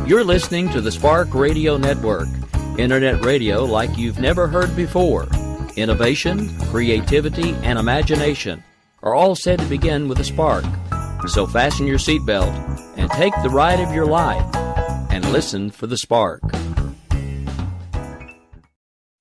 You're listening to the Spark Radio Network, internet radio like you've never heard before. Innovation, creativity, and imagination are all said to begin with a spark. So fasten your seatbelt and take the ride of your life and listen for the spark.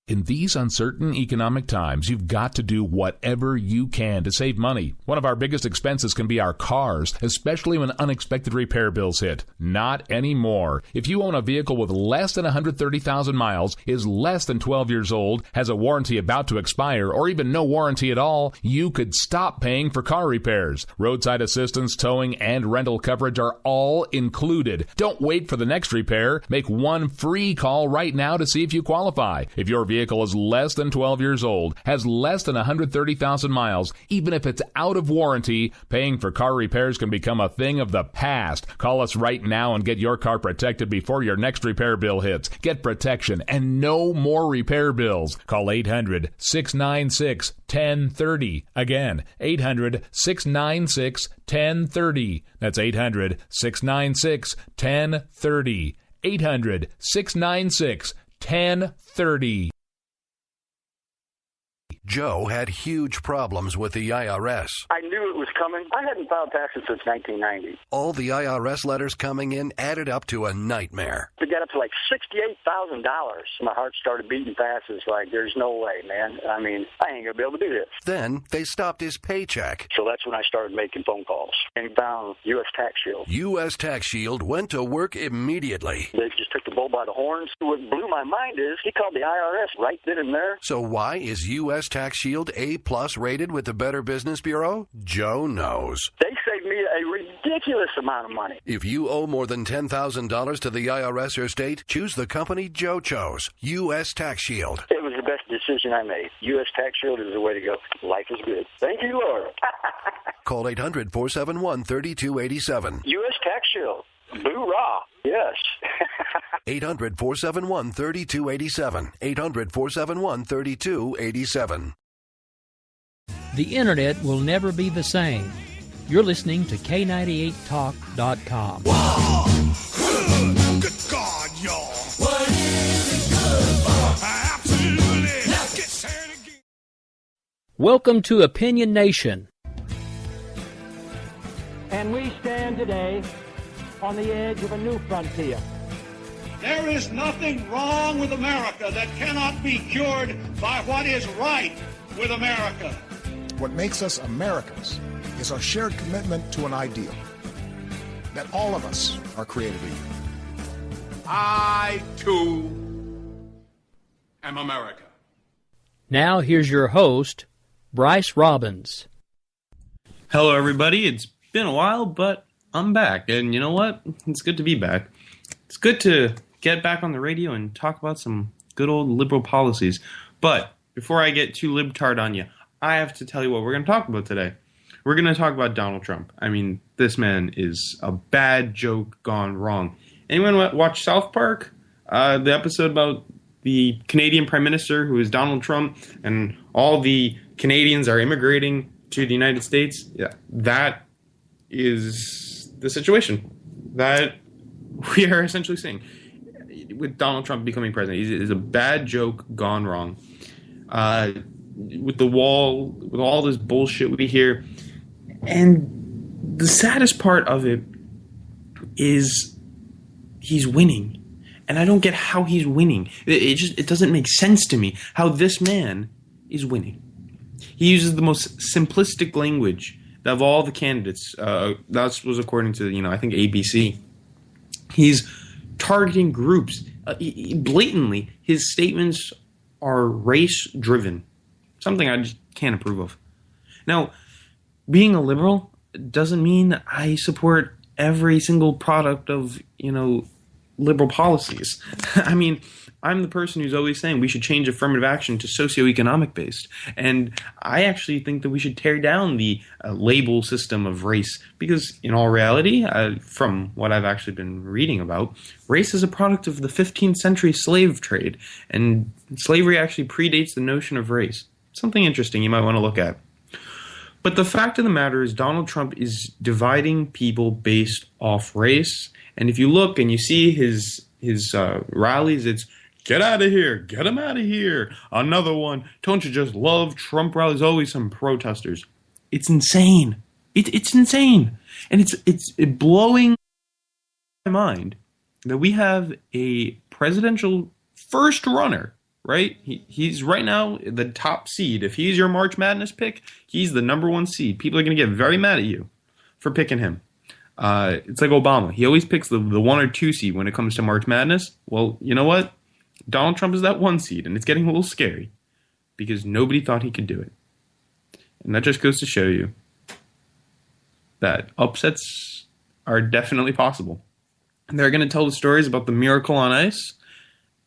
In these uncertain economic times, you've got to do whatever you can to save money. One of our biggest expenses can be our cars, especially when unexpected repair bills hit. Not anymore. If you own a vehicle with less than 130,000 miles, is less than 12 years old, has a warranty about to expire, or even no warranty at all, you could stop paying for car repairs. Roadside assistance, towing, and rental coverage are all included. Don't wait for the next repair. Make one free call right now to see if you qualify. If your vehicle is less than 12 years old, has less than 130,000 miles, even if it's out of warranty, paying for car repairs can become a thing of the past. Call us right now and get your car protected before your next repair bill hits. Get protection and no more repair bills. Call 800-696-1030. Again, 800-696-1030. That's 800-696-1030. 800-696-1030. Joe had huge problems with the IRS. I knew it was coming. I hadn't filed taxes since 1990. All the IRS letters coming in added up to a nightmare. To get up to like $68,000, my heart started beating fast. It's like, there's no way, man. I mean, I ain't going to be able to do this. Then they stopped his paycheck. So that's when I started making phone calls and found U.S. Tax Shield. U.S. Tax Shield went to work immediately. They just took the bull by the horns. What blew my mind is he called the IRS right then and there. So why is U.S. Tax Shield A+ rated with the Better Business Bureau? Joe knows. They saved me a ridiculous amount of money. If you owe more than $10,000 to the IRS or state, choose the company Joe chose, U.S. Tax Shield. It was the best decision I made. U.S. Tax Shield is the way to go. Life is good. Thank you, Lord. Call 800-471-3287. U.S. Tax Shield. Boo-rah. Yes. 800-471-3287. 800-471-3287. The internet will never be the same. You're listening to K98Talk.com. Whoa! Good God, y'all. What is it good for? Absolutely. Let's get started again. Welcome to Opinion Nation. And we stand today on the edge of a new frontier. There is nothing wrong with America that cannot be cured by what is right with America. What makes us Americans is our shared commitment to an ideal that all of us are created equal. I, too, am America. Now here's your host, Bryce Robbins. Hello, everybody. It's been a while, but I'm back. And you know what? It's good to be back. It's good to get back on the radio and talk about some good old liberal policies. But before I get too libtard on you, I have to tell you what we're going to talk about today. We're going to talk about Donald Trump. I mean, this man is a bad joke gone wrong. Anyone watch South Park? The episode about the Canadian Prime Minister, who is Donald Trump, and all the Canadians are immigrating to the United States? Yeah, that is the situation that we are essentially seeing with Donald Trump becoming president. He's a bad joke gone wrong. With the wall, with all this bullshit we hear. And the saddest part of it is he's winning. And I don't get how he's winning. It doesn't make sense to me how this man is winning. He uses the most simplistic language of all the candidates. That was according to, I think ABC. He's targeting groups. Blatantly, his statements are race-driven. Something I just can't approve of. Now, being a liberal doesn't mean I support every single product of, liberal policies. I mean, I'm the person who's always saying we should change affirmative action to socioeconomic based. And I actually think that we should tear down the label system of race because in all reality, from what I've actually been reading about, race is a product of the 15th century slave trade. And slavery actually predates the notion of race. Something interesting you might want to look at. But the fact of the matter is Donald Trump is dividing people based off race. And if you look and you see his rallies, it's get out of here, get him out of here, another one. Don't you just love Trump rallies? Always some protesters. It's insane. It's insane. And it's blowing my mind that we have a presidential first runner, right? He's right now the top seed. If he's your March Madness pick, he's the number one seed. People are going to get very mad at you for picking him. It's like Obama. He always picks the 1 or 2 seed when it comes to March Madness. Well, you know what? Donald Trump is that 1 seed, and it's getting a little scary because nobody thought he could do it. And that just goes to show you that upsets are definitely possible. And they're going to tell the stories about the miracle on ice,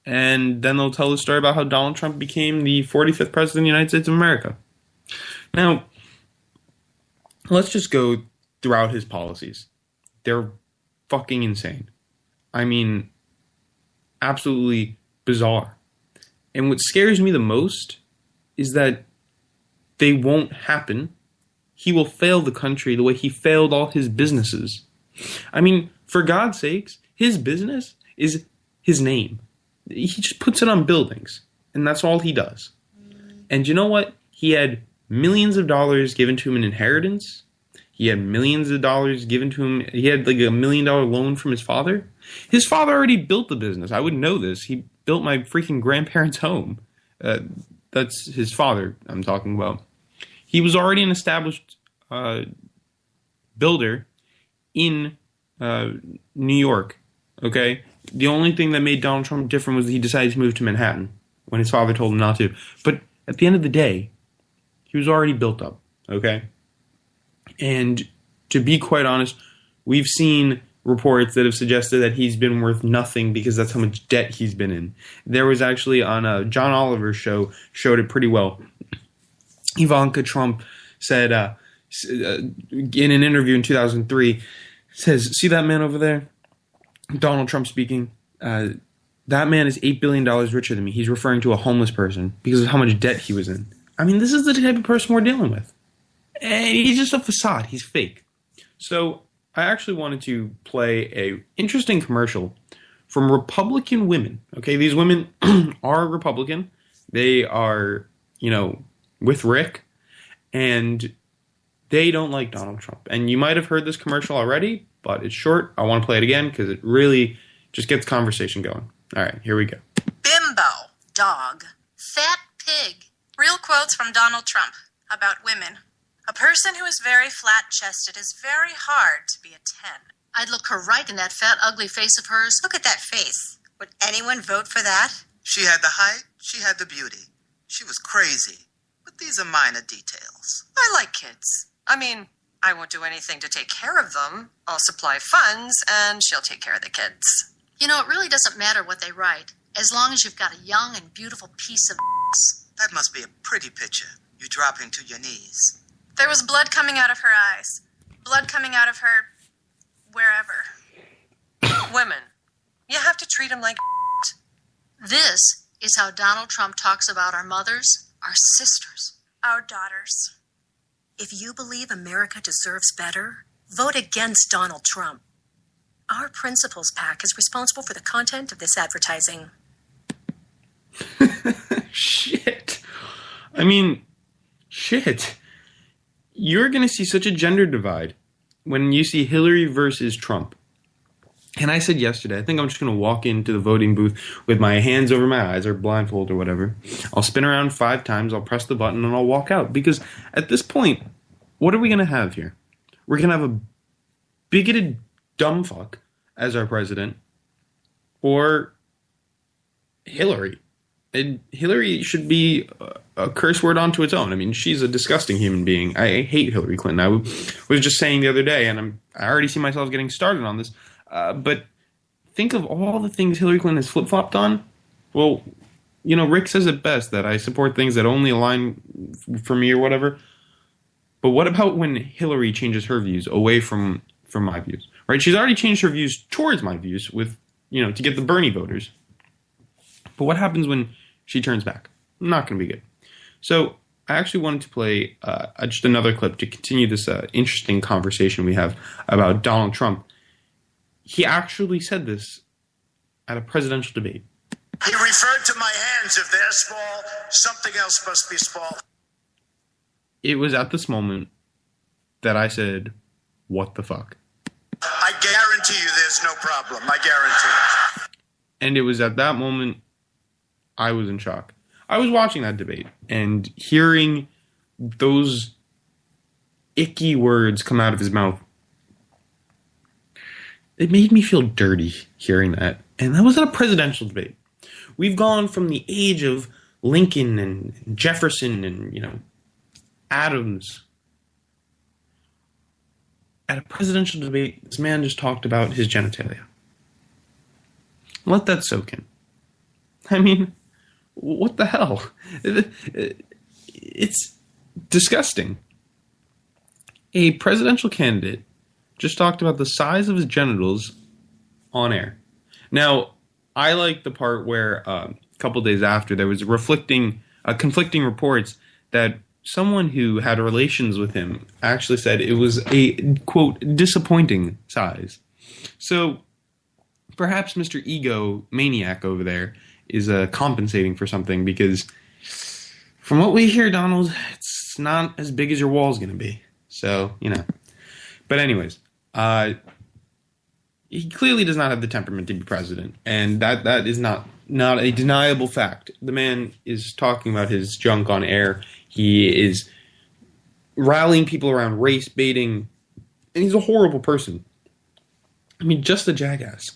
and then they'll tell the story about how Donald Trump became the 45th president of the United States of America. Now, let's just go throughout his policies. They're fucking insane. I mean, absolutely bizarre. And what scares me the most is that they won't happen. He will fail the country the way he failed all his businesses. I mean, for God's sakes, his business is his name. He just puts it on buildings, and that's all he does. And you know what? He had millions of dollars given to him in inheritance. He had millions of dollars given to him. He had like $1 million loan from his father. His father already built the business. I wouldn't know this. He built my freaking grandparents' home. That's his father I'm talking about. He was already an established builder in New York, okay? The only thing that made Donald Trump different was that he decided to move to Manhattan when his father told him not to. But at the end of the day, he was already built up, okay? And to be quite honest, we've seen reports that have suggested that he's been worth nothing because that's how much debt he's been in. There was actually on John Oliver's show, showed it pretty well. Ivanka Trump said in an interview in 2003, says, see that man over there? Donald Trump speaking. That man is $8 billion richer than me. He's referring to a homeless person because of how much debt he was in. I mean, this is the type of person we're dealing with. And he's just a facade. He's fake. So I actually wanted to play a interesting commercial from Republican women. Okay, these women are Republican. They are, with Rick, and they don't like Donald Trump. And you might have heard this commercial already, but it's short. I want to play it again because it really just gets conversation going. All right, here we go. Bimbo, dog, fat pig. Real quotes from Donald Trump about women. A person who is very flat-chested is very hard to be a 10. I'd look her right in that fat, ugly face of hers. Look at that face. Would anyone vote for that? She had the height, she had the beauty. She was crazy. But these are minor details. I like kids. I mean, I won't do anything to take care of them. I'll supply funds, and she'll take care of the kids. You know, it really doesn't matter what they write, as long as you've got a young and beautiful piece of That must be a pretty picture. You dropping to your knees. There was blood coming out of her eyes. Blood coming out of her... wherever. Women. You have to treat them like This is how Donald Trump talks about our mothers, our sisters, our daughters. If you believe America deserves better, vote against Donald Trump. Our Principles PAC is responsible for the content of this advertising. Shit. I mean, shit. You're going to see such a gender divide when you see Hillary versus Trump. And I said yesterday, I think I'm just going to walk into the voting booth with my hands over my eyes or blindfold or whatever. I'll spin around 5 times, I'll press the button, and I'll walk out. Because at this point, what are we going to have here? We're going to have a bigoted dumb fuck as our president, or Hillary. And Hillary should be a curse word onto its own. I mean, she's a disgusting human being. I hate Hillary Clinton. I was just saying the other day, and I already see myself getting started on this, but think of all the things Hillary Clinton has flip-flopped on. Well, Rick says it best, that I support things that only align for me or whatever. But what about when Hillary changes her views away from my views? Right? She's already changed her views towards my views with, to get the Bernie voters. But what happens when she turns back? Not going to be good. So I actually wanted to play just another clip to continue this interesting conversation we have about Donald Trump. He actually said this at a presidential debate. He referred to my hands. If they're small, something else must be small. It was at this moment that I said, what the fuck? I guarantee you there's no problem. I guarantee it. And it was at that moment I was in shock. I was watching that debate and hearing those icky words come out of his mouth. It made me feel dirty hearing that. And that was at a presidential debate. We've gone from the age of Lincoln and Jefferson and, Adams. At a presidential debate, this man just talked about his genitalia. Let that soak in. I mean, what the hell? It's disgusting. A presidential candidate just talked about the size of his genitals on air. Now, I like the part where a couple days after there was conflicting reports that someone who had relations with him actually said it was a, quote, disappointing size. So perhaps Mr. Ego Maniac over there is compensating for something, because from what we hear, Donald, it's not as big as your wall's going to be. So, But anyways, he clearly does not have the temperament to be president, and that is not a deniable fact. The man is talking about his junk on air. He is rallying people around race baiting, and he's a horrible person. I mean, just a jackass.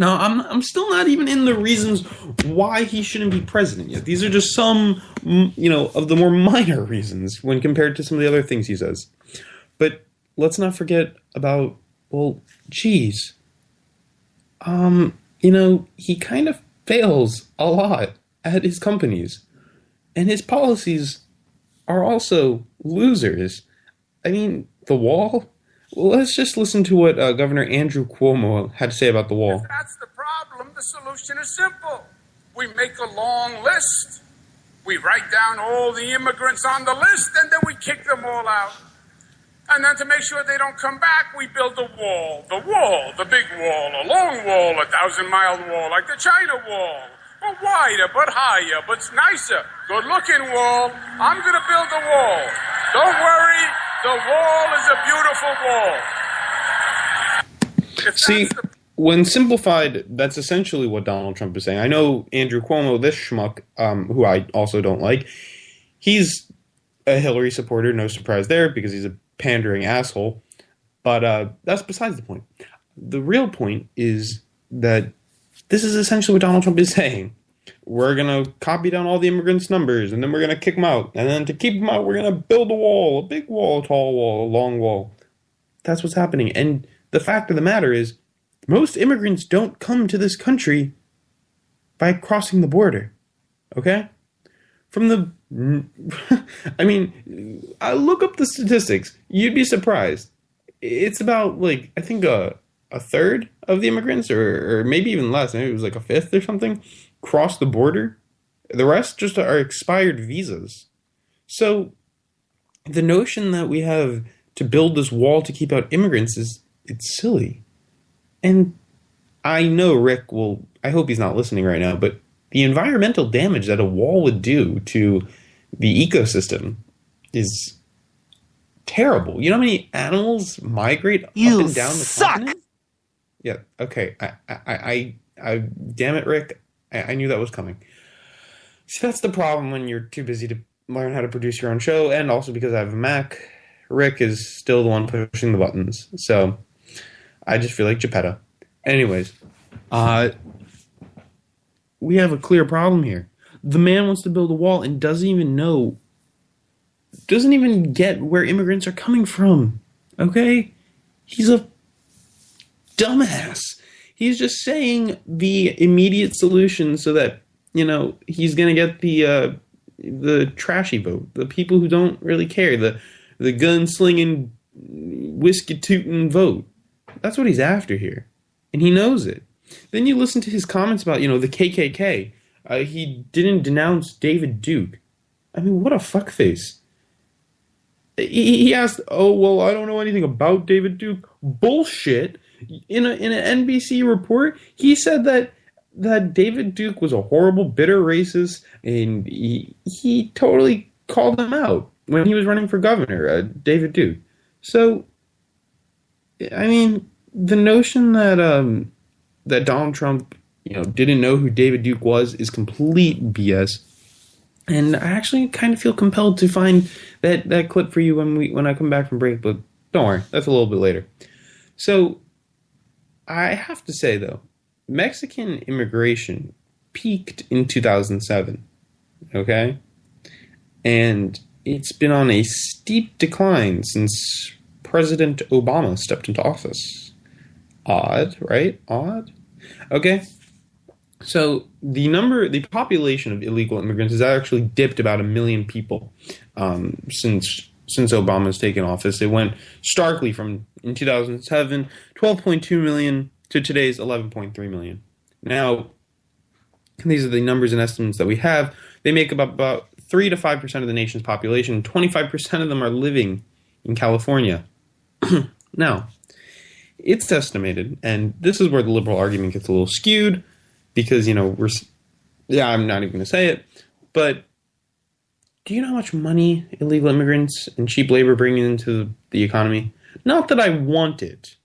Now, I'm still not even in the reasons why he shouldn't be president yet. These are just some, of the more minor reasons when compared to some of the other things he says. But let's not forget about, he kind of fails a lot at his companies. And his policies are also losers. I mean, the wall? Well, let's just listen to what Governor Andrew Cuomo had to say about the wall. If that's the problem, the solution is simple. We make a long list. We write down all the immigrants on the list, and then we kick them all out. And then to make sure they don't come back, we build a wall. The wall, the big wall, a long wall, 1,000-mile wall, like the China Wall. But wider, but higher, but nicer. Good-looking wall. I'm going to build a wall. Don't worry, the wall is a beautiful wall. See, when simplified, that's essentially what Donald Trump is saying. I know Andrew Cuomo, this schmuck, who I also don't like, he's a Hillary supporter, no surprise there, because he's a pandering asshole. But that's besides the point. The real point is that this is essentially what Donald Trump is saying. We're going to copy down all the immigrants' numbers, and then we're going to kick them out. And then to keep them out, we're going to build a wall, a big wall, a tall wall, a long wall. That's what's happening. And the fact of the matter is, most immigrants don't come to this country by crossing the border. Okay? I look up the statistics. You'd be surprised. It's about, I think a third of the immigrants, or maybe even less, maybe it was like a fifth or something, cross the border. The rest just are expired visas. So the notion that we have to build this wall to keep out immigrants it's silly. And I know Rick I hope he's not listening right now, but the environmental damage that a wall would do to the ecosystem is terrible. You know how many animals migrate up and down the continent? Yeah, okay. I damn it, Rick. I knew that was coming. See, that's the problem when you're too busy to learn how to produce your own show, and also because I have a Mac, Rick is still the one pushing the buttons. So I just feel like Geppetto. Anyways, we have a clear problem here. The man wants to build a wall and doesn't even get where immigrants are coming from. Okay? He's a dumbass. He's just saying the immediate solution so that, he's going to get the trashy vote, the people who don't really care, the gunslinging, whiskey-tootin' vote. That's what he's after here. And he knows it. Then you listen to his comments about, the KKK. He didn't denounce David Duke. I mean, what a fuckface. He asked, "Oh well, I don't know anything about David Duke." Bullshit. In an NBC report, he said that David Duke was a horrible, bitter racist, and he totally called him out when he was running for governor, David Duke. So, I mean, the notion that that Donald Trump, didn't know who David Duke was is complete BS. And I actually kind of feel compelled to find that clip for you when I come back from break, but don't worry, that's a little bit later. So, I have to say, though, Mexican immigration peaked in 2007, okay? And it's been on a steep decline since President Obama stepped into office. Odd, right? Odd? Okay. So the population of illegal immigrants has actually dipped about 1 million people since Obama's taken office. It went starkly from, in 2007, 12.2 million to today's 11.3 million. Now, these are the numbers and estimates that we have. They make up about 3 to 5% of the nation's population. 25% of them are living in California. Now, it's estimated, and this is where the liberal argument gets a little skewed, because, I'm not even going to say it, but do you know how much money illegal immigrants and cheap labor bring into the economy? Not that I want it,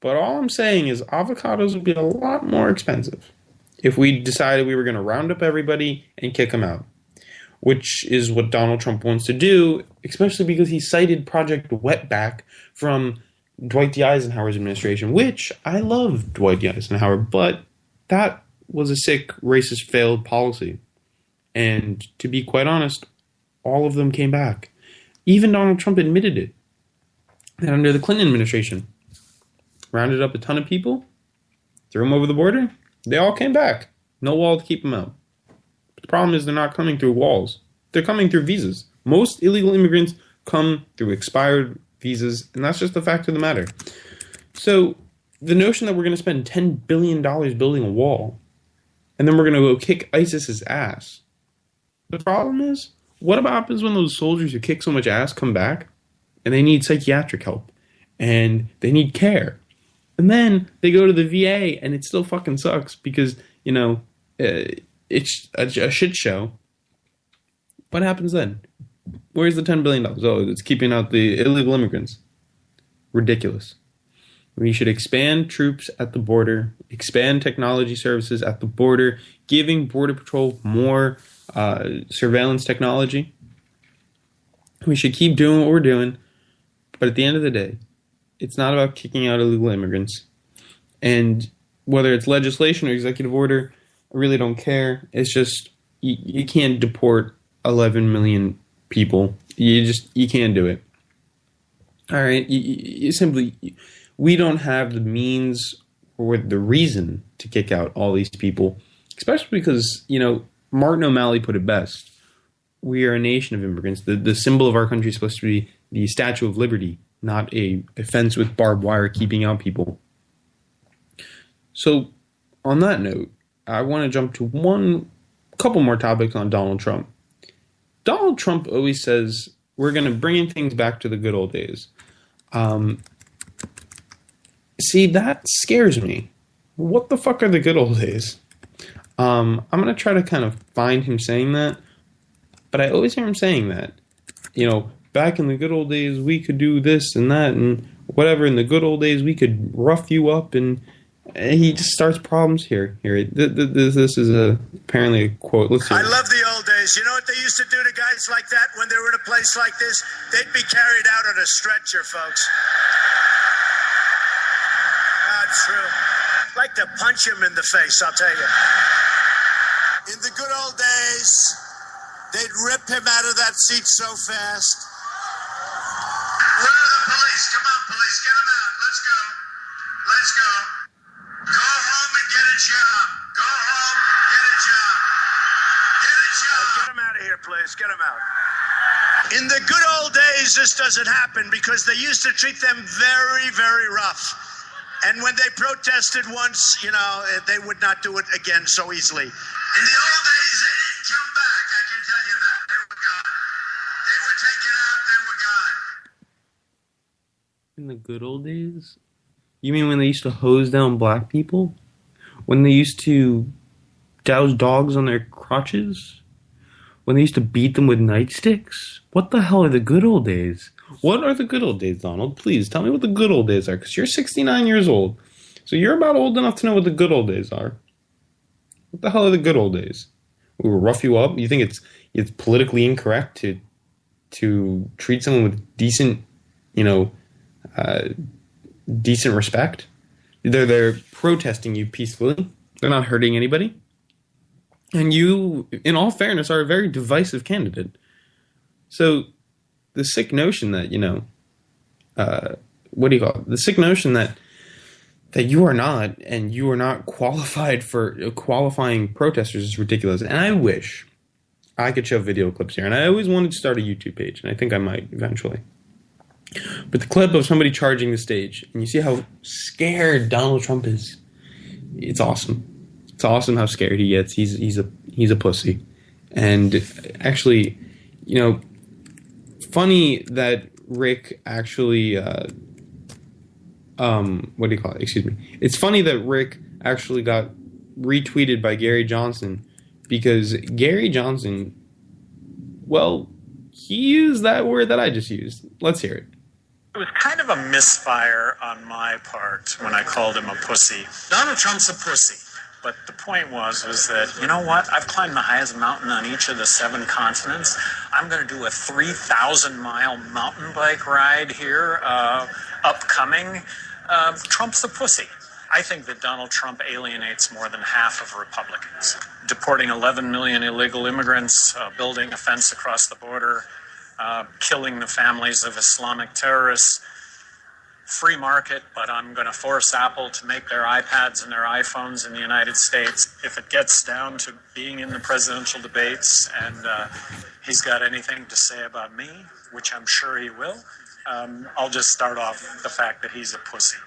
but all I'm saying is avocados would be a lot more expensive if we decided we were going to round up everybody and kick them out, which is what Donald Trump wants to do, especially because he cited Project Wetback from Dwight D. Eisenhower's administration, which I love Dwight D. Eisenhower, but that was a sick, racist, failed policy. And to be quite honest, all of them came back. Even Donald Trump admitted it. And under the Clinton administration, rounded up a ton of people, threw them over the border, they all came back. No wall to keep them out. But the problem is they're not coming through walls. They're coming through visas. Most illegal immigrants come through expired visas, and that's just the fact of the matter. So the notion that we're going to spend $10 billion building a wall, and then we're going to go kick ISIS's ass. The problem is, what happens when those soldiers who kick so much ass come back, and they need psychiatric help, and they need care, and then they go to the VA, and it still fucking sucks because, it's a shit show. What happens then? Where's the $10 billion? Oh, it's keeping out the illegal immigrants. Ridiculous. We should expand troops at the border, expand technology services at the border, giving Border Patrol more surveillance technology. We should keep doing what we're doing, but at the end of the day, it's not about kicking out illegal immigrants. And whether it's legislation or executive order, I really don't care. It's just, you can't deport 11 million people. You can't do it. All right, we don't have the means or the reason to kick out all these people, especially because, Martin O'Malley put it best. We are a nation of immigrants. The symbol of our country is supposed to be the Statue of Liberty, not a fence with barbed wire keeping out people. So, on that note, I want to jump to couple more topics on Donald Trump. Donald Trump always says we're going to bring things back to the good old days. See, that scares me. What the fuck are the good old days? I'm going to try to kind of find him saying that, but I always hear him saying that. Back in the good old days, we could do this and that and whatever. In the good old days, we could rough you up, and he just starts problems here. This is apparently a quote. Let's see. I love the old days. You know what they used to do to guys like that when they were in a place like this? They'd be carried out on a stretcher, folks. That's true. I'd like to punch him in the face, I'll tell you. In the good old days, they'd rip him out of that seat so fast. Where are the police? Come on, police, get him out. Let's go. Let's go. Go home and get a job. Go home, get a job. Get a job. Get him out of here, please. Get him out. In the good old days, this doesn't happen because they used to treat them very, very rough. And when they protested once, they would not do it again so easily. In the old days, they didn't come back. I In the good old days? You mean when they used to hose down black people? When they used to douse dogs on their crotches? When they used to beat them with nightsticks? What the hell are the good old days? What are the good old days, Donald? Please tell me what the good old days are, because you're 69 years old. So you're about old enough to know what the good old days are. What the hell are the good old days? We will rough you up? You think it's politically incorrect to treat someone with decent, decent respect? They're protesting you peacefully. They're not hurting anybody. And you, in all fairness, are a very divisive candidate. So the sick notion that, what do you call it? The sick notion that you are not, and you are not qualified for qualifying protesters is ridiculous. And I wish I could show video clips here. And I always wanted to start a YouTube page, and I think I might eventually. But the clip of somebody charging the stage, and you see how scared Donald Trump is. It's awesome. It's awesome how scared he gets. He's a pussy. And actually, funny that Rick actually what do you call it? Excuse me. It's funny that Rick actually got retweeted by Gary Johnson, because Gary Johnson, well, he used that word that I just used. Let's hear it. It was kind of a misfire on my part when I called him a pussy. Donald Trump's a pussy. But the point was that, you know what? I've climbed the highest mountain on each of the 7 continents. I'm going to do a 3,000-mile mountain bike ride here upcoming. Trump's a pussy. I think that Donald Trump alienates more than half of Republicans. Deporting 11 million illegal immigrants, building a fence across the border, killing the families of Islamic terrorists. Free market, but I'm going to force Apple to make their iPads and their iPhones in the United States. If it gets down to being in the presidential debates and he's got anything to say about me, which I'm sure he will, I'll just start off with the fact that he's a pussy.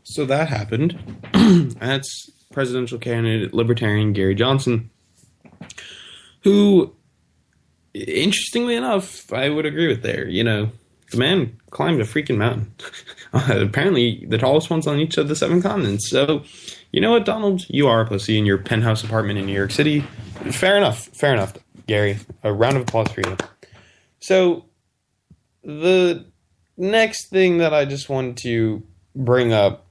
So that happened. That's presidential candidate Libertarian Gary Johnson, who, interestingly enough, I would agree with there, the man climbed a freaking mountain. Apparently, the tallest ones on each of the 7 continents. So, you know what, Donald? You are a pussy in your penthouse apartment in New York City. Fair enough, Gary. A round of applause for you. So, the next thing that I just wanted to bring up,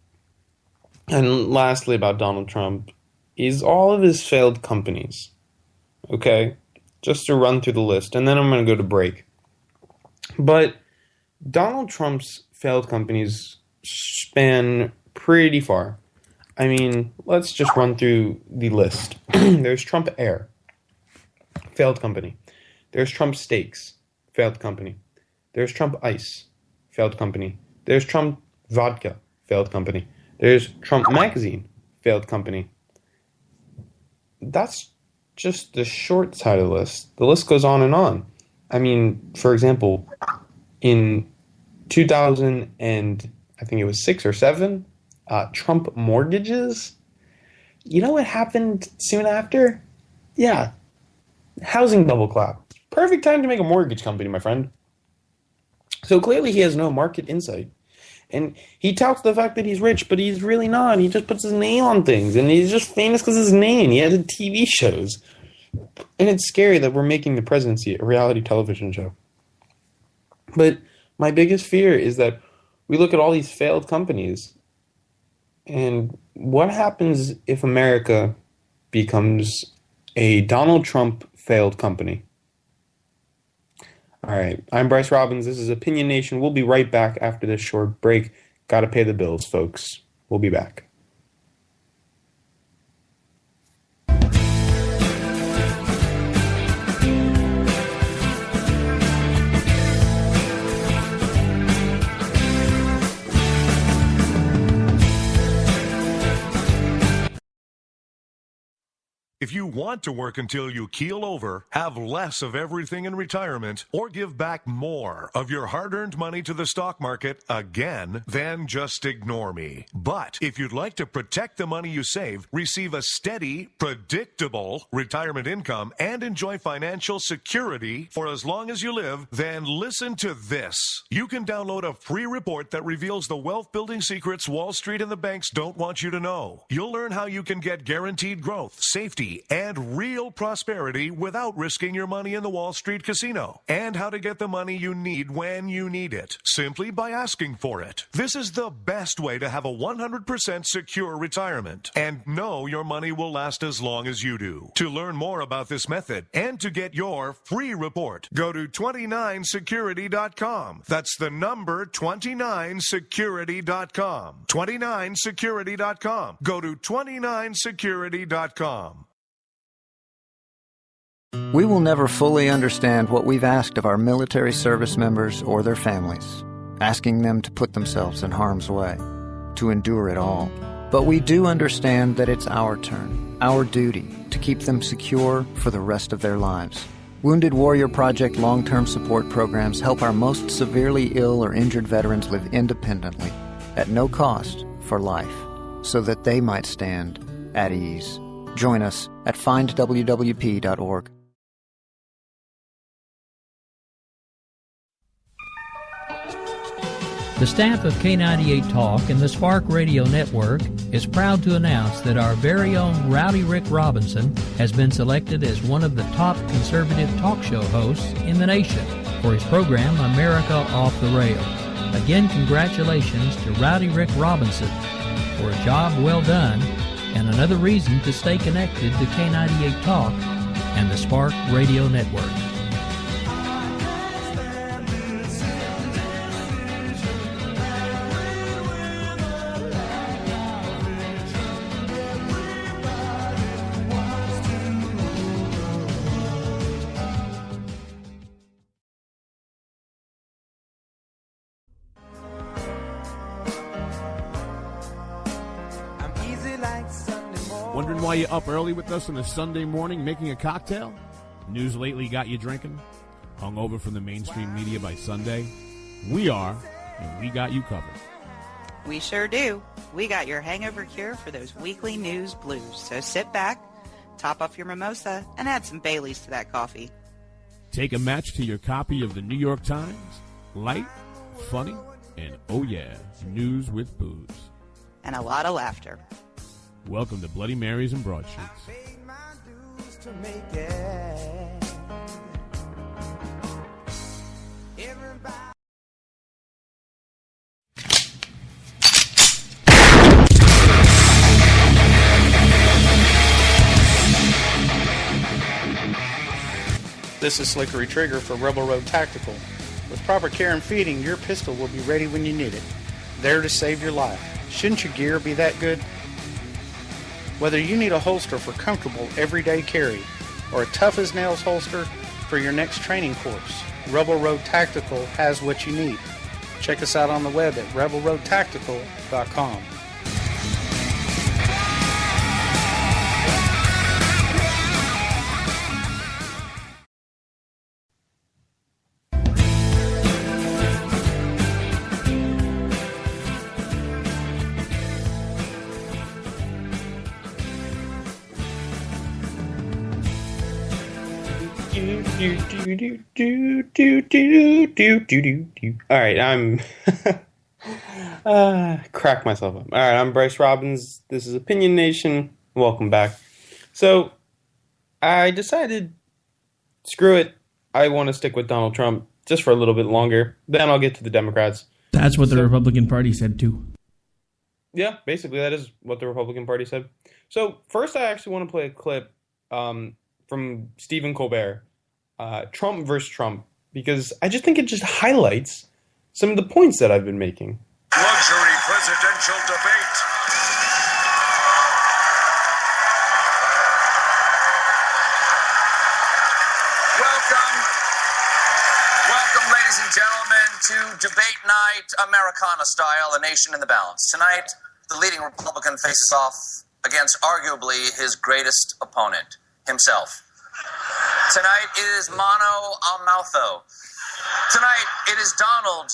and lastly about Donald Trump, is all of his failed companies. Okay? Just to run through the list, and then I'm going to go to break. But Donald Trump's failed companies span pretty far. I mean, let's just run through the list. There's Trump Air, failed company. There's Trump Steaks, failed company. There's Trump Ice, failed company. There's Trump Vodka, failed company. There's Trump Magazine, failed company. That's just the short side of the list. The list goes on and on. I mean, for example, in 2000 and I think it was 6 or 7, Trump Mortgages. You know what happened soon after? Yeah, housing bubble collapse. Perfect time to make a mortgage company, my friend. So clearly he has no market insight. And he touts the fact that he's rich, but he's really not. He just puts his name on things, and he's just famous because of his name. He had TV shows. And it's scary that we're making the presidency a reality television show. But my biggest fear is that we look at all these failed companies, and what happens if America becomes a Donald Trump failed company? All right, I'm Bryce Robbins. This is Opinion Nation. We'll be right back after this short break. Gotta pay the bills, folks. We'll be back. If you want to work until you keel over, have less of everything in retirement, or give back more of your hard-earned money to the stock market again, then just ignore me. But if you'd like to protect the money you save, receive a steady, predictable retirement income, and enjoy financial security for as long as you live, then listen to this. You can download a free report that reveals the wealth-building secrets Wall Street and the banks don't want you to know. You'll learn how you can get guaranteed growth, safety, and real prosperity without risking your money in the Wall Street casino, and how to get the money you need when you need it, simply by asking for it. This is the best way to have a 100% secure retirement, and know your money will last as long as you do. To learn more about this method and to get your free report, go to 29security.com. That's the number 29security.com. 29security.com. Go to 29security.com. We will never fully understand what we've asked of our military service members or their families, asking them to put themselves in harm's way, to endure it all. But we do understand that it's our turn, our duty, to keep them secure for the rest of their lives. Wounded Warrior Project long-term support programs help our most severely ill or injured veterans live independently, at no cost, for life, so that they might stand at ease. Join us at findwwp.org. The staff of K98 Talk and the Spark Radio Network is proud to announce that our very own Rowdy Rick Robinson has been selected as one of the top conservative talk show hosts in the nation for his program America Off the Rail. Again, congratulations to Rowdy Rick Robinson for a job well done and another reason to stay connected to K98 Talk and the Spark Radio Network. Wondering why you're up early with us on a Sunday morning making a cocktail? News lately got you drinking? Hung over from the mainstream media by Sunday? We are, and we got you covered. We sure do. We got your hangover cure for those weekly news blues. So sit back, top off your mimosa, and add some Baileys to that coffee. Take a match to your copy of the New York Times. Light, funny, and oh yeah, news with booze. And a lot of laughter. Welcome to Bloody Marys and Broadsheets. This is Slickery Trigger for Rebel Road Tactical. With proper care and feeding, your pistol will be ready when you need it. There to save your life. Shouldn't your gear be that good? Whether you need a holster for comfortable everyday carry or a tough-as-nails holster for your next training course, Rebel Road Tactical has what you need. Check us out on the web at rebelroadtactical.com. All right, I'm crack myself up. All right, I'm Bryce Robbins. This is Opinion Nation. Welcome back. So I decided, screw it. I want to stick with Donald Trump just for a little bit longer. Then I'll get to the Democrats. That's what the Republican Party said too. Yeah, basically that is what the Republican Party said. So first, I actually want to play a clip from Stephen Colbert. Trump versus Trump, because I just think it just highlights some of the points that I've been making. Luxury presidential debate. Welcome, ladies and gentlemen, to Debate Night, Americana style, a nation in the balance. Tonight, the leading Republican faces off against arguably his greatest opponent, himself. Tonight it is mano a mouthful. Tonight it is Donald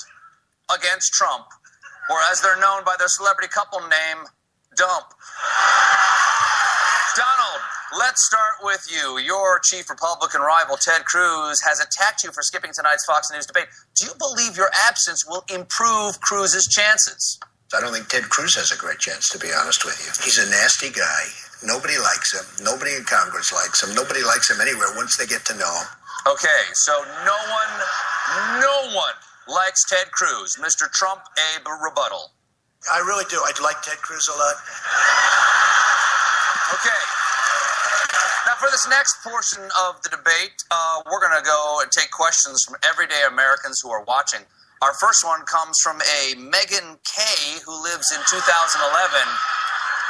against Trump, or as they're known by their celebrity couple name, Dump. Donald, let's start with you. Your chief Republican rival, Ted Cruz, has attacked you for skipping tonight's Fox News debate. Do you believe your absence will improve Cruz's chances? I don't think Ted Cruz has a great chance, to be honest with you. He's a nasty guy. Nobody likes him. Nobody in Congress likes him. Nobody likes him anywhere once they get to know him. Okay, so no one likes Ted Cruz. Mr. Trump, a rebuttal. I really do. I like Ted Cruz a lot. Okay. Now, for this next portion of the debate, we're going to go and take questions from everyday Americans who are watching. Our first one comes from a Megan K. who lives in 2011.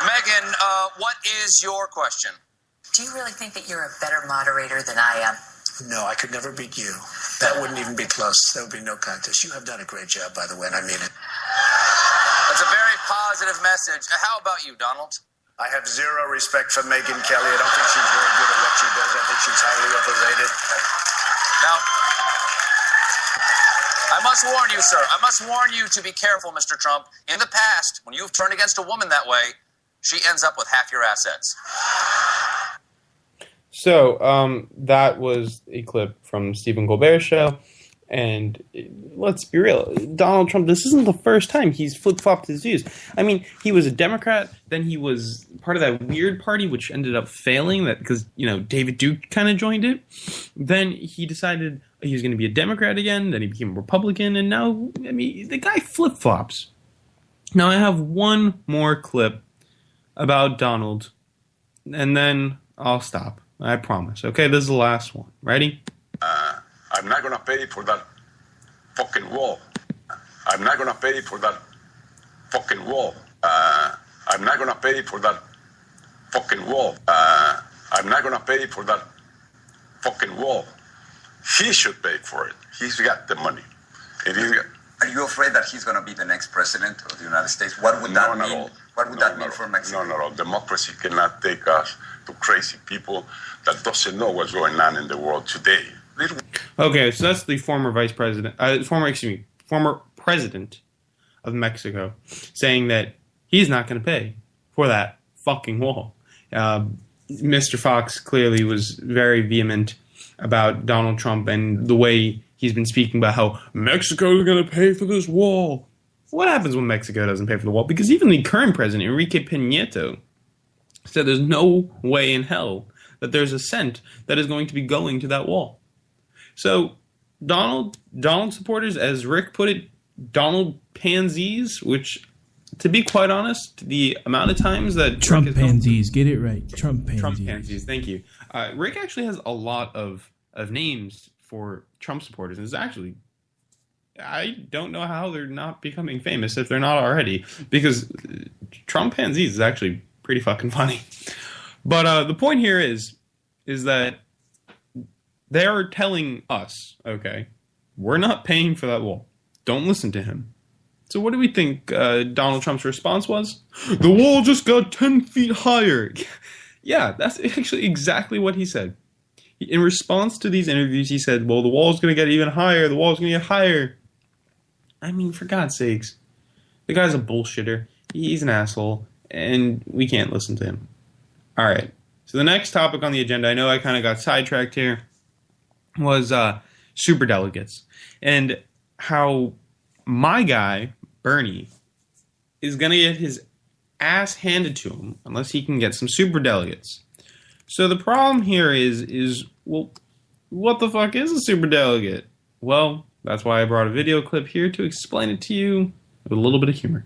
Megan, what is your question? Do you really think that you're a better moderator than I am? No, I could never beat you. That wouldn't even be close. There would be no contest. You have done a great job, by the way, and I mean it. That's a very positive message. How about you, Donald? I have zero respect for Megyn Kelly. I don't think she's very good at what she does. I think she's highly overrated. Now, I must warn you, sir. I must warn you to be careful, Mr. Trump. In the past, when you've turned against a woman that way, she ends up with half your assets. So, that was a clip from Stephen Colbert's show. And let's be real, Donald Trump, this isn't the first time he's flip-flopped his views. I mean, he was a Democrat, then he was part of that weird party which ended up failing that because, David Duke kind of joined it. Then he decided he was going to be a Democrat again, then he became a Republican, and now, the guy flip-flops. Now, I have one more clip about Donald, and then I'll stop. I promise. Okay, this is the last one. Ready? I'm not going to pay for that fucking wall. I'm not going to pay for that fucking wall. I'm not going to pay for that fucking wall. I'm not going to pay for that fucking wall. He should pay for it. He's got the money. Are you afraid that he's going to be the next president of the United States? What would that mean? What would that mean for Mexico? No. Democracy cannot take us to crazy people that doesn't know what's going on in the world today. Okay, so that's the former former president of Mexico saying that he's not going to pay for that fucking wall. Mr. Fox clearly was very vehement about Donald Trump and the way he's been speaking about how Mexico is going to pay for this wall. What happens when Mexico doesn't pay for the wall? Because even the current president, Enrique Peña Nieto, said there's no way in hell that there's a cent that is going to be going to that wall. So Donald supporters, as Rick put it, Donald pansies, which, to be quite honest, the amount of times that Trump pansies, get it right. Trump pansies, thank you. Rick actually has a lot of names for Trump supporters, and it's actually, I don't know how they're not becoming famous if they're not already, because Trump pansies is actually pretty fucking funny. But the point here is that they're telling us, okay, we're not paying for that wall. Don't listen to him. So what do we think Donald Trump's response was? The wall just got 10 feet higher. Yeah, that's actually exactly what he said. In response to these interviews, he said, well, the wall's going to get even higher. The wall's going to get higher. I mean, for God's sakes. The guy's a bullshitter. He's an asshole. And we can't listen to him. All right. So the next topic on the agenda, I know I kind of got sidetracked here, was superdelegates. And how my guy, Bernie, is going to get his ass handed to him unless he can get some superdelegates. So the problem here is, well, what the fuck is a superdelegate? Well, that's why I brought a video clip here to explain it to you with a little bit of humor.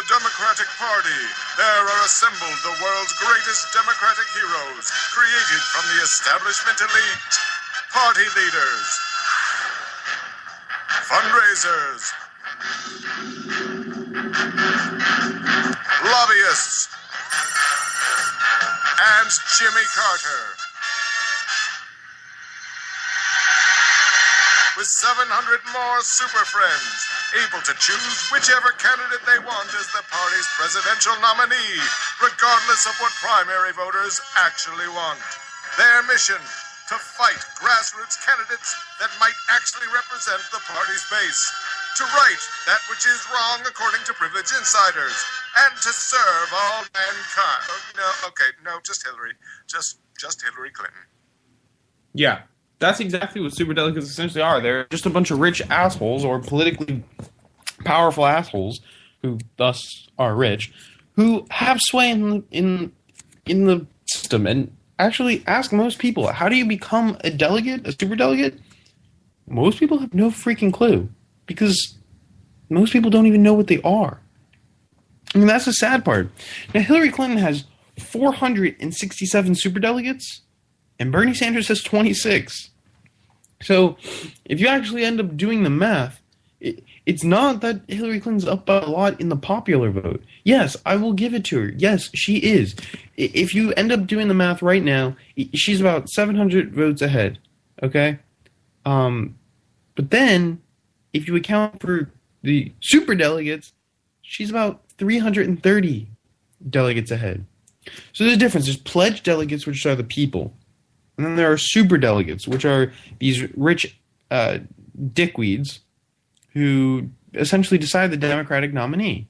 Democratic Party, there are assembled the world's greatest democratic heroes, created from the establishment elite, party leaders, fundraisers, lobbyists, and Jimmy Carter. with 700 more super friends, able to choose whichever candidate they want as the party's presidential nominee, regardless of what primary voters actually want. Their mission: to fight grassroots candidates that might actually represent the party's base, to right that which is wrong according to privileged insiders, and to serve all mankind. Just Hillary. Just Hillary Clinton. Yeah, that's exactly what superdelegates essentially are. They're just a bunch of rich assholes, or politically powerful assholes, who thus are rich, who have sway in the system. And actually ask most people, how do you become a delegate, a superdelegate? Most people have no freaking clue, because most people don't even know what they are. I mean, that's the sad part. Now, Hillary Clinton has 467 superdelegates, and Bernie Sanders has 26. So, if you actually end up doing the math, it's not that Hillary Clinton's up by a lot in the popular vote. Yes, I will give it to her. Yes, she is. If you end up doing the math right now, she's about 700 votes ahead. Okay? But then, if you account for the superdelegates, she's about 330 delegates ahead. So there's a difference. There's pledged delegates, which are the people. And then there are superdelegates, which are these rich dickweeds who essentially decide the Democratic nominee,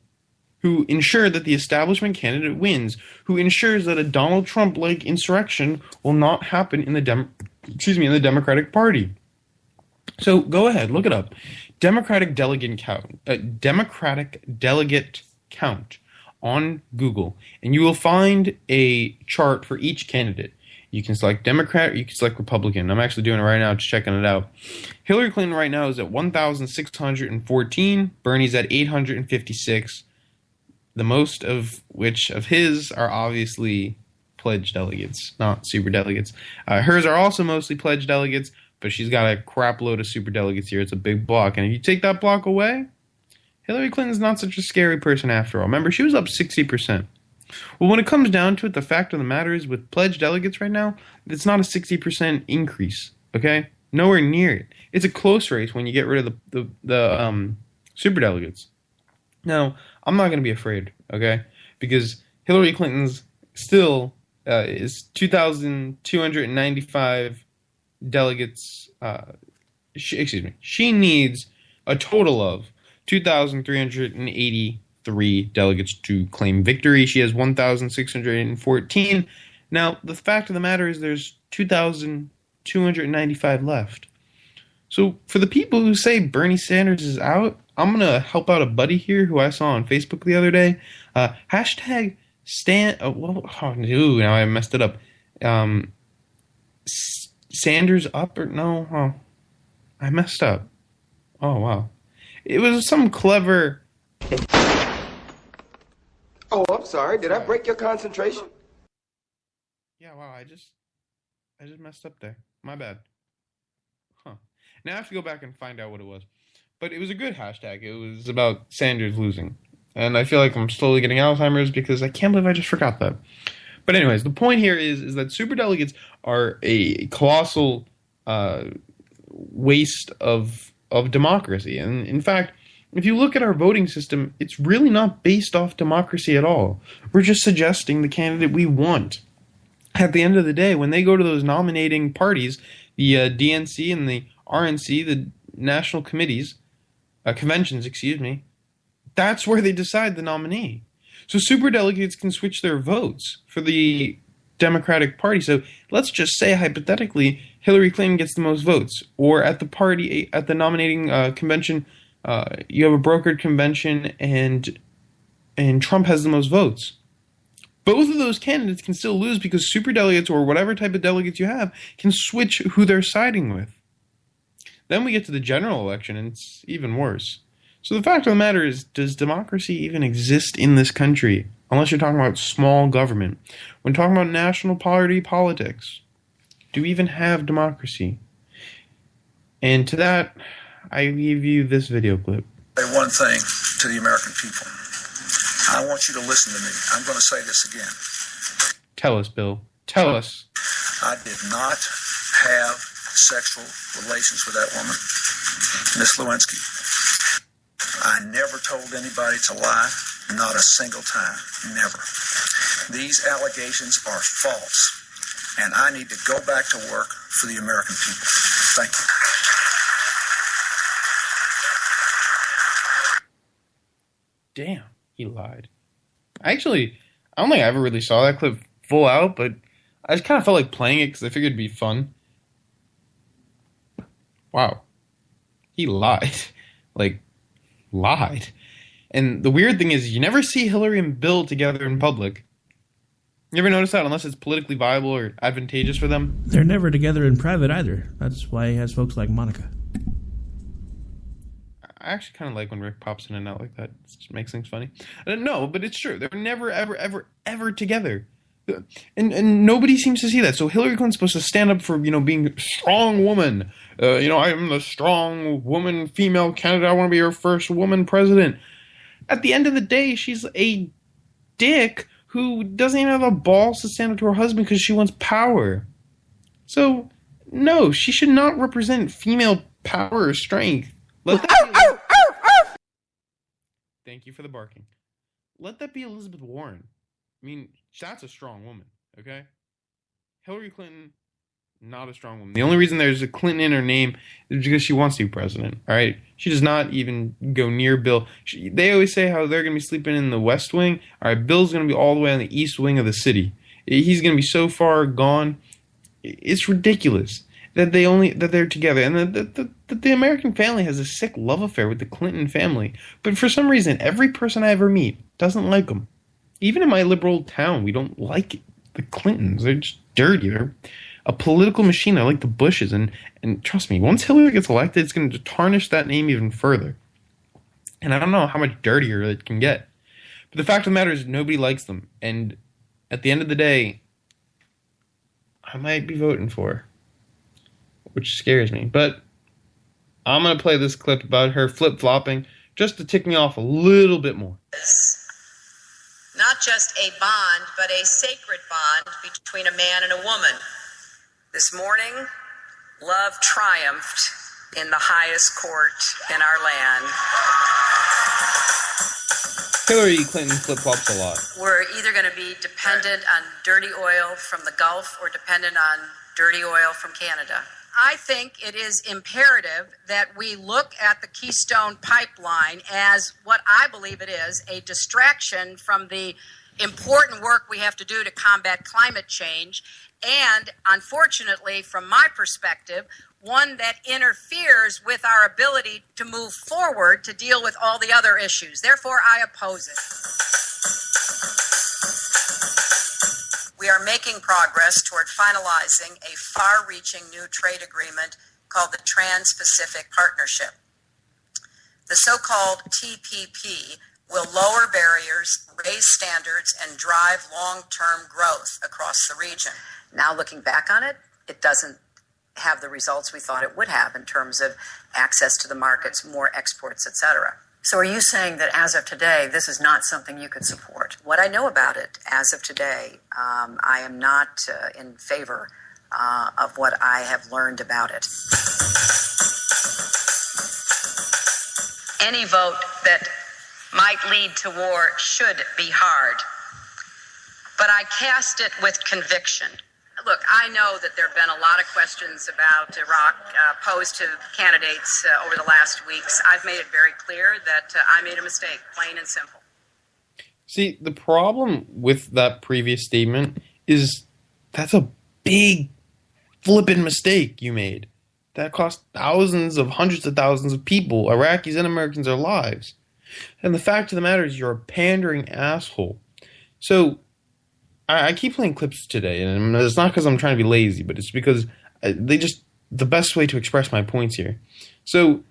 who ensure that the establishment candidate wins, who ensures that a Donald Trump-like insurrection will not happen in the Democratic Party. So go ahead, look it up. Democratic delegate count on Google, and you will find a chart for each candidate. You can select Democrat, or you can select Republican. I'm actually doing it right now, just checking it out. Hillary Clinton right now is at 1,614. Bernie's at 856. The most of which of his are obviously pledged delegates, not super delegates. Hers are also mostly pledged delegates, but she's got a crap load of super delegates here. It's a big block. And if you take that block away, Hillary Clinton's not such a scary person after all. Remember, she was up 60%. Well, when it comes down to it, the fact of the matter is with pledged delegates right now, it's not a 60% increase, okay? Nowhere near it. It's a close race when you get rid of the super delegates. Now, I'm not going to be afraid, okay? Because Hillary Clinton's still is 2,295 delegates. She needs a total of 2,383 delegates to claim victory. She has 1,614. Now, the fact of the matter is there's 2,295 left. So for the people who say Bernie Sanders is out, I'm going to help out a buddy here who I saw on Facebook the other day. Hashtag Stan... now I messed it up. Sanders up or... No. Oh, I messed up. Oh, wow. It was some clever... Oh, I'm sorry. Did I break your concentration? Yeah, wow. I just messed up there. My bad. Huh. Now I have to go back and find out what it was. But it was a good hashtag. It was about Sanders losing. And I feel like I'm slowly getting Alzheimer's because I can't believe I just forgot that. But anyways, the point here is that superdelegates are a colossal waste of democracy. And in fact, if you look at our voting system, it's really not based off democracy at all. We're just suggesting the candidate we want. At the end of the day, when they go to those nominating parties, the DNC and the RNC, the national committees, conventions, that's where they decide the nominee. So superdelegates can switch their votes for the Democratic Party. So let's just say, hypothetically, Hillary Clinton gets the most votes, or at the party, at the nominating convention, you have a brokered convention, and Trump has the most votes. Both of those candidates can still lose because superdelegates, or whatever type of delegates you have, can switch who they're siding with. Then we get to the general election, and it's even worse. So the fact of the matter is, does democracy even exist in this country? Unless you're talking about small government. When talking about national party politics, do we even have democracy? And to that, I give you this video clip. Say one thing to the American people. I want you to listen to me. I'm going to say this again. Tell us, Bill. Tell us. I did not have sexual relations with that woman. Miss Lewinsky, I never told anybody to lie, not a single time, never. These allegations are false, and I need to go back to work for the American people. Thank you. Damn, he lied. I don't think I ever really saw that clip full out, but I just kind of felt like playing it because I figured it'd be fun. Wow. He lied. Lied. And the weird thing is, you never see Hillary and Bill together in public. You ever notice that, unless it's politically viable or advantageous for them? They're never together in private either. That's why he has folks like Monica. I actually kind of like when Rick pops in and out like that. It just makes things funny. No, but it's true. They're never, ever, ever, ever together. And nobody seems to see that. So Hillary Clinton's supposed to stand up for, being a strong woman. I'm the strong woman, female candidate. I want to be your first woman president. At the end of the day, she's a dick who doesn't even have the balls to stand up to her husband because she wants power. So, no, she should not represent female power or strength. Thank you for the barking. Let that be Elizabeth Warren. I mean, that's a strong woman, okay? Hillary Clinton, not a strong woman. The only reason there's a Clinton in her name is because she wants to be president, all right? She does not even go near Bill. They always say how they're going to be sleeping in the West Wing. All right, Bill's going to be all the way on the East Wing of the city. He's going to be so far gone. It's ridiculous that they're together, and that the American family has a sick love affair with the Clinton family. But for some reason, every person I ever meet doesn't like them. Even in my liberal town, we don't like the Clintons. They're just dirty. They're a political machine. They're like the Bushes. And trust me, once Hillary gets elected, it's going to tarnish that name even further. And I don't know how much dirtier it can get. But the fact of the matter is, nobody likes them. And at the end of the day, I might be voting for her, which scares me. But I'm going to play this clip about her flip-flopping just to tick me off a little bit more. Not just a bond, but a sacred bond between a man and a woman. This morning, love triumphed in the highest court in our land. Hillary Clinton flip-flops a lot. We're either going to be dependent on dirty oil from the Gulf or dependent on dirty oil from Canada. I think it is imperative that we look at the Keystone Pipeline as what I believe it is, a distraction from the important work we have to do to combat climate change, and unfortunately, from my perspective, one that interferes with our ability to move forward to deal with all the other issues. Therefore, I oppose it. We are making progress toward finalizing a far-reaching new trade agreement called the Trans-Pacific Partnership. The so-called TPP will lower barriers, raise standards, and drive long-term growth across the region. Now, looking back on it, it doesn't have the results we thought it would have in terms of access to the markets, more exports, etc. So are you saying that as of today, this is not something you could support? What I know about it as of today, I am not in favor of what I have learned about it. Any vote that might lead to war should be hard, but I cast it with conviction. Look, I know that there have been a lot of questions about Iraq posed to candidates over the last weeks. I've made it very clear that I made a mistake, plain and simple. See, the problem with that previous statement is that's a big flippin' mistake you made. That cost thousands of hundreds of thousands of people, Iraqis and Americans, their lives. And the fact of the matter is you're a pandering asshole. So I keep playing clips today, and it's not because I'm trying to be lazy, but it's because the best way to express my points here. So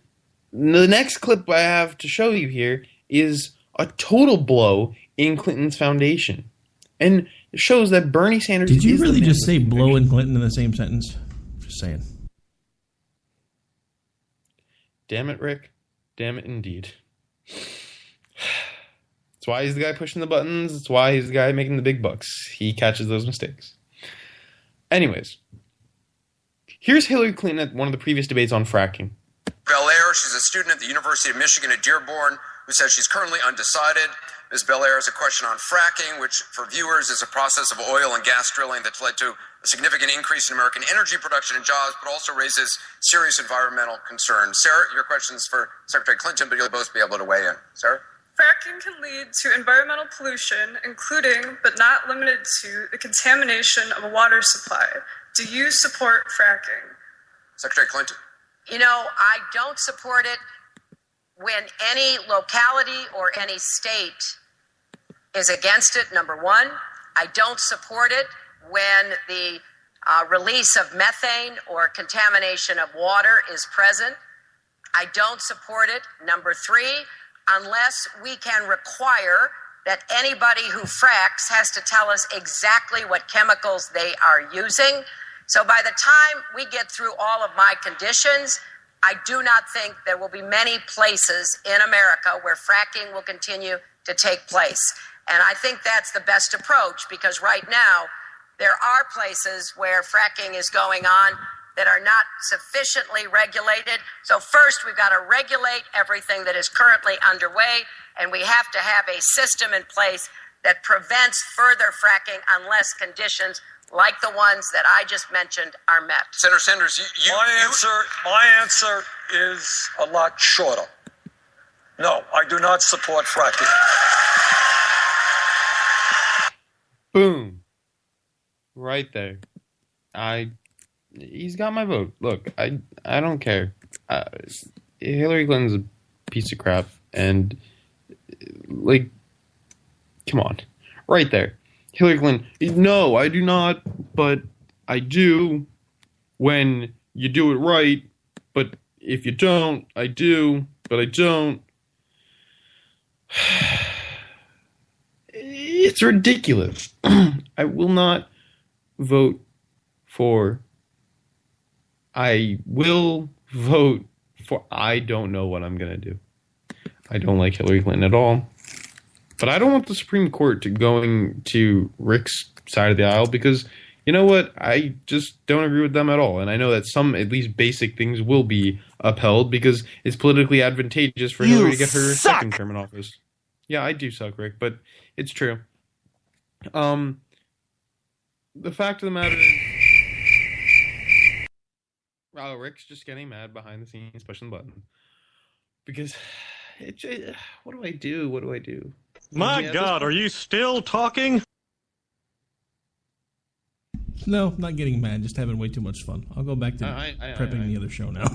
the next clip I have to show you here is a total blow in Clinton's foundation. And it shows that Bernie Sanders Did you really just say blow and Clinton in the same sentence? Just saying. Damn it, Rick. Damn it indeed. That's why he's the guy pushing the buttons. That's why he's the guy making the big bucks. He catches those mistakes. Anyways, here's Hillary Clinton at one of the previous debates on fracking. Belair. She's a student at the University of Michigan at Dearborn who says she's currently undecided. Ms. Belair has a question on fracking, which for viewers is a process of oil and gas drilling that's led to a significant increase in American energy production and jobs, but also raises serious environmental concerns. Sarah, your question's for Secretary Clinton, but you'll both be able to weigh in. Sarah? Fracking can lead to environmental pollution, including, but not limited to, the contamination of a water supply. Do you support fracking? Secretary Clinton? You know, I don't support it when any locality or any state is against it, number one. I don't support it when the release of methane or contamination of water is present. I don't support it, number three, unless we can require that anybody who fracks has to tell us exactly what chemicals they are using. So by the time we get through all of my conditions, I do not think there will be many places in America where fracking will continue to take place. And I think that's the best approach, because right now there are places where fracking is going on that are not sufficiently regulated. So first, we've got to regulate everything that is currently underway, and we have to have a system in place that prevents further fracking unless conditions like the ones that I just mentioned are met. Senator Sanders, My answer is a lot shorter. No, I do not support fracking. Boom. Right there. He's got my vote. Look, I don't care. Hillary Clinton's a piece of crap, and like, come on, right there. Hillary Clinton. No, I do not, but I do when you do it right. But if you don't, I do, but I don't. It's ridiculous. I will not vote for. I will vote for. I don't know what I'm going to do. I don't like Hillary Clinton at all. But I don't want the Supreme Court to going to Rick's side of the aisle, because you know what? I just don't agree with them at all. And I know that some, at least basic things, will be upheld because it's politically advantageous for Hillary to get her second term in office. Yeah, I do suck, Rick, but it's true. The fact of the matter is, wow, Rick's just getting mad behind the scenes, pushing the button. Because, what do I do? What do I do? My God, are you still talking? No, I'm not getting mad. Just having way too much fun. I'll go back to prepping the other show now.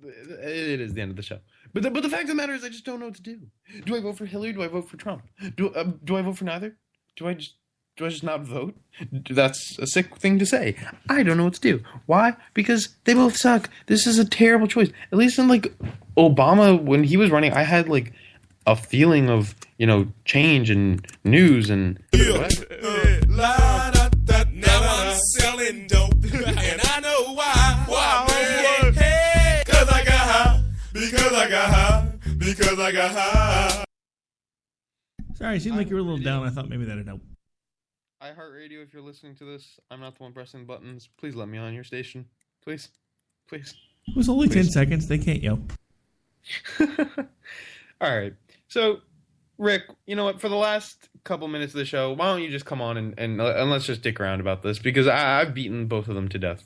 It is the end of the show. But the fact of the matter is, I just don't know what to do. Do I vote for Hillary? Do I vote for Trump? Do I vote for neither? Do I just not vote? That's a sick thing to say. I don't know what to do. Why? Because they both suck. This is a terrible choice. At least in like Obama, when he was running, I had like a feeling of, change and news and. Now I'm selling dope, and I know why. Why, man? Hey, 'cause I got high. Because I got high. Because I got high. Sorry, it seemed like you were a little down. I thought maybe that'd help. iHeartRadio, if you're listening to this, I'm not the one pressing buttons. Please let me on your station. Please. Please. It was only 10 seconds. They can't yell. All right. So, Rick, you know what? For the last couple minutes of the show, why don't you just come on and let's just dick around about this, because I've beaten both of them to death.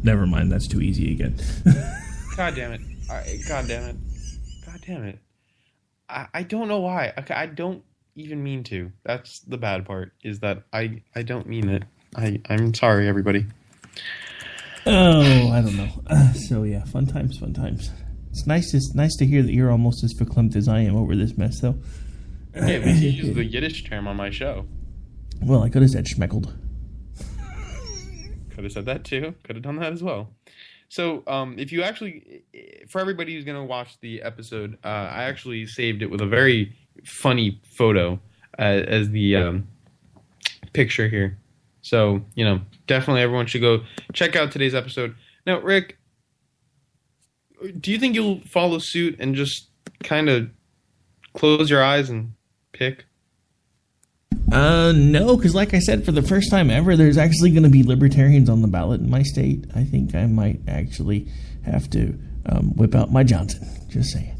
Never mind. That's too easy again. God damn it. God damn it. God damn it. I don't know why. I don't even mean to. That's the bad part, is that I don't mean it. I'm sorry, everybody. Oh, I don't know. So, yeah, fun times. It's nice to hear that you're almost as verklempt as I am over this mess, though. Yeah, but you use the Yiddish term on my show. Well, I could have said schmeckled. Could have said that, too. Could have done that as well. So, if you actually, for everybody who's going to watch the episode, I actually saved it with a very funny photo as the picture here. So, definitely everyone should go check out today's episode. Now, Rick, do you think you'll follow suit and just kind of close your eyes and pick? No, because like I said, for the first time ever, there's actually going to be libertarians on the ballot in my state. I think I might actually have to whip out my Johnson. Just saying.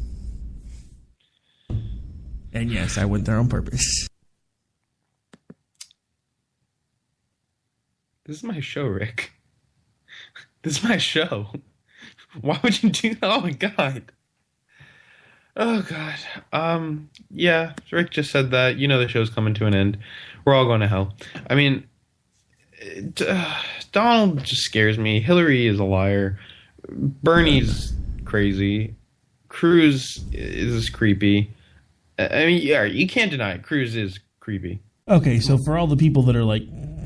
And yes, I went there on purpose. This is my show, Rick. This is my show. Why would you do that? Oh my god. Oh god. Yeah, Rick just said that. You know the show's coming to an end. We're all going to hell. I mean, Donald just scares me. Hillary is a liar. Bernie's crazy. Cruz is creepy. I mean, yeah, you can't deny it. Cruz is creepy. Okay, so for all the people that are like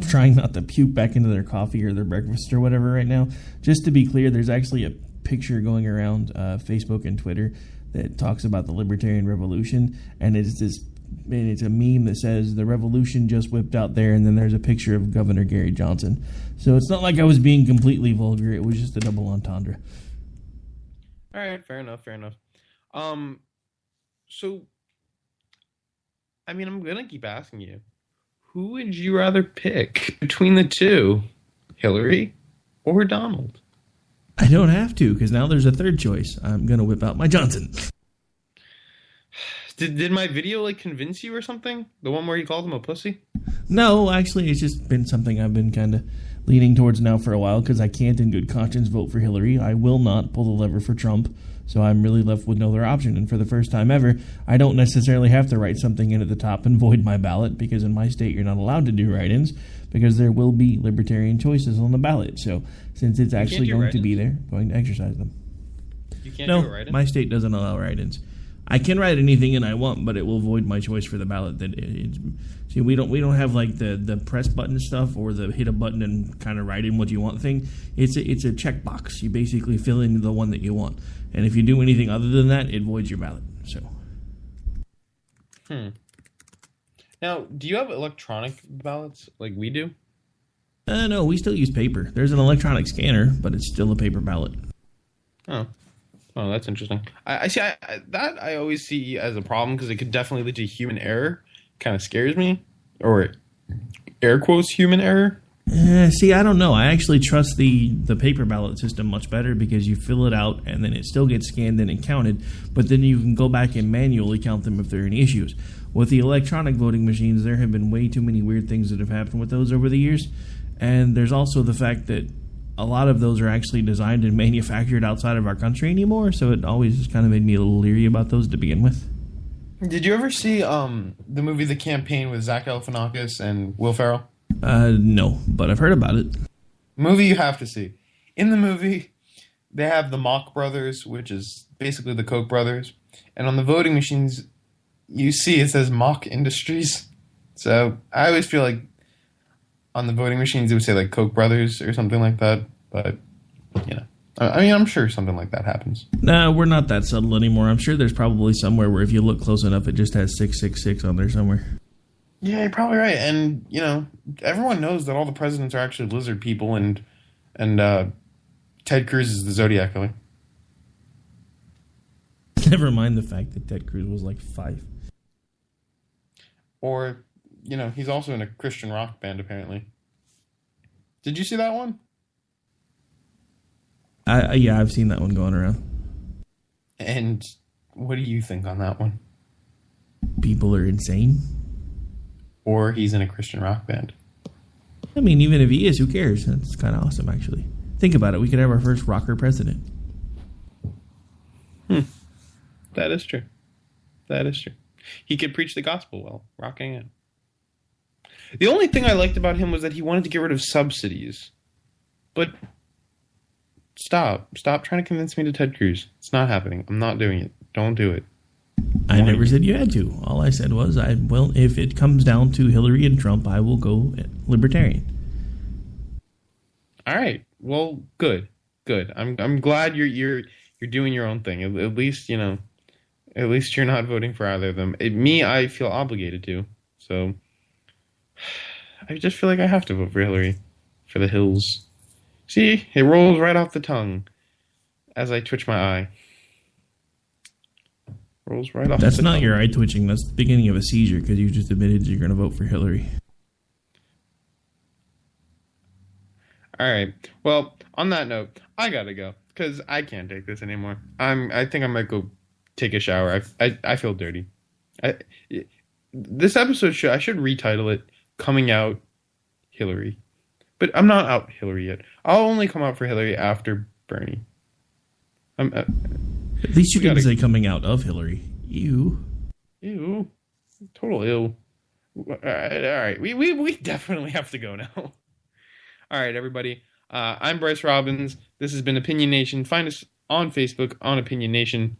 trying not to puke back into their coffee or their breakfast or whatever right now, just to be clear, there's actually a picture going around Facebook and Twitter that talks about the Libertarian Revolution, and it's a meme that says the revolution just whipped out there, and then there's a picture of Governor Gary Johnson. So it's not like I was being completely vulgar. It was just a double entendre. All right, fair enough. So, I mean, I'm going to keep asking you, who would you rather pick between the two, Hillary or Donald? I don't have to, because now there's a third choice. I'm going to whip out my Johnson. Did my video, like, convince you or something? The one where you called him a pussy? No, actually, it's just been something I've been kind of leaning towards now for a while, because I can't in good conscience vote for Hillary. I will not pull the lever for Trump, so I'm really left with no other option. And for the first time ever, I don't necessarily have to write something in at the top and void my ballot, because in my state you're not allowed to do write-ins, because there will be libertarian choices on the ballot. So since it's actually going to be there, I'm going to exercise them. You can't do a write-in? My state doesn't allow write-ins. I can write anything in I want, but it will void my choice for the ballot. See, we don't have like the press button stuff or the hit a button and kind of write in what you want thing. It's a checkbox. You basically fill in the one that you want, and if you do anything other than that, it voids your ballot. So. Now, do you have electronic ballots like we do? No, we still use paper. There's an electronic scanner, but it's still a paper ballot. Oh, that's interesting. I see. That I always see as a problem because it could definitely lead to human error. Kind of scares me, or air quotes human error. See, I don't know. I actually trust the paper ballot system much better because you fill it out and then it still gets scanned in and counted, but then you can go back and manually count them if there are any issues. With the electronic voting machines, there have been way too many weird things that have happened with those over the years, and there's also the fact that a lot of those are actually designed and manufactured outside of our country anymore, so it always just kind of made me a little leery about those to begin with. Did you ever see the movie The Campaign with Zach Galifianakis and Will Ferrell? No, but I've heard about it. Movie you have to see. In the movie, they have the Mock Brothers, which is basically the Koch brothers, and on the voting machines, you see it says Mock Industries. So I always feel like on the voting machines, it would say like Koch brothers or something like that, but I mean, I'm sure something like that happens. No, we're not that subtle anymore. I'm sure there's probably somewhere where if you look close enough, it just has 666 on there somewhere. Yeah, you're probably right. And, everyone knows that all the presidents are actually lizard people and Ted Cruz is the Zodiac Killer. Never mind the fact that Ted Cruz was like 5. Or, he's also in a Christian rock band, apparently. Did you see that one? Yeah, I've seen that one going around. And what do you think on that one? People are insane. Or he's in a Christian rock band. I mean, even if he is, who cares? That's kind of awesome, actually. Think about it. We could have our first rocker president. That is true. That is true. He could preach the gospel well, rocking it. The only thing I liked about him was that he wanted to get rid of subsidies. But stop trying to convince me to Ted Cruz. It's not happening. I'm not doing it. Don't do it. I never said you had to. All I said was, if it comes down to Hillary and Trump, I will go libertarian. All right. Well, good. I'm glad you're doing your own thing. At least at least you're not voting for either of them. I feel obligated to. So I just feel like I have to vote for Hillary for the hills. See, it rolls right off the tongue as I twitch my eye. Rolls right off. That's the not tongue. your eye twitching. That's the beginning of a seizure because you just admitted you're going to vote for Hillary. All right. Well, on that note, I gotta go because I can't take this anymore. I think I might go take a shower. I feel dirty. This episode I should retitle it "Coming Out Hillary," but I'm not out Hillary yet. I'll only come out for Hillary after Bernie. At least you can say "coming out of Hillary." Ew. Total ill. All right. We definitely have to go now. All right, everybody. I'm Bryce Robbins. This has been Opinion Nation. Find us on Facebook on Opinion Nation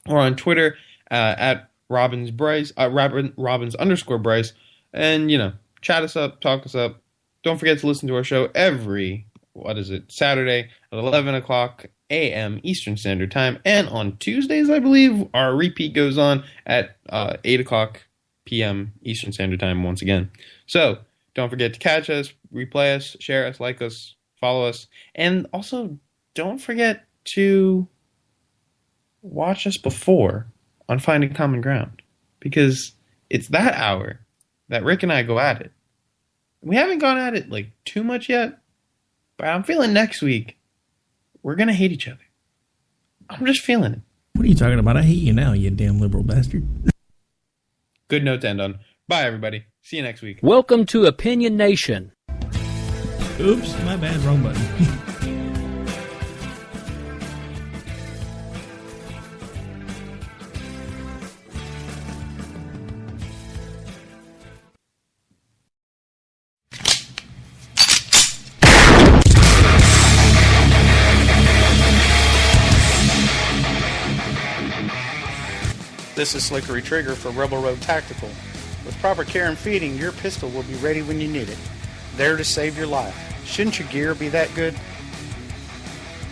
or on Twitter at Robbins Bryce, Robbins_Bryce. And, chat us up, talk us up. Don't forget to listen to our show every, Saturday at 11 o'clock a.m. Eastern Standard Time. And on Tuesdays, I believe, our repeat goes on at 8 o'clock p.m. Eastern Standard Time once again. So, don't forget to catch us, replay us, share us, like us, follow us. And also, don't forget to watch us before on Finding Common Ground. Because it's that hour that Rick and I go at it. We haven't gone at it, too much yet. But I'm feeling next week, we're going to hate each other. I'm just feeling it. What are you talking about? I hate you now, you damn liberal bastard. Good note to end on. Bye, everybody. See you next week. Welcome to Opinion Nation. Oops, my bad, wrong button. This is Slickery Trigger for Rebel Road Tactical. With proper care and feeding, your pistol will be ready when you need it. There to save your life. Shouldn't your gear be that good?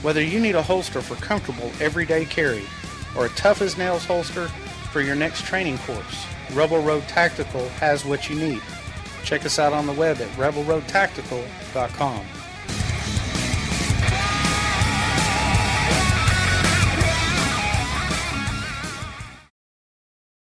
Whether you need a holster for comfortable everyday carry or a tough-as-nails holster for your next training course, Rebel Road Tactical has what you need. Check us out on the web at rebelroadtactical.com.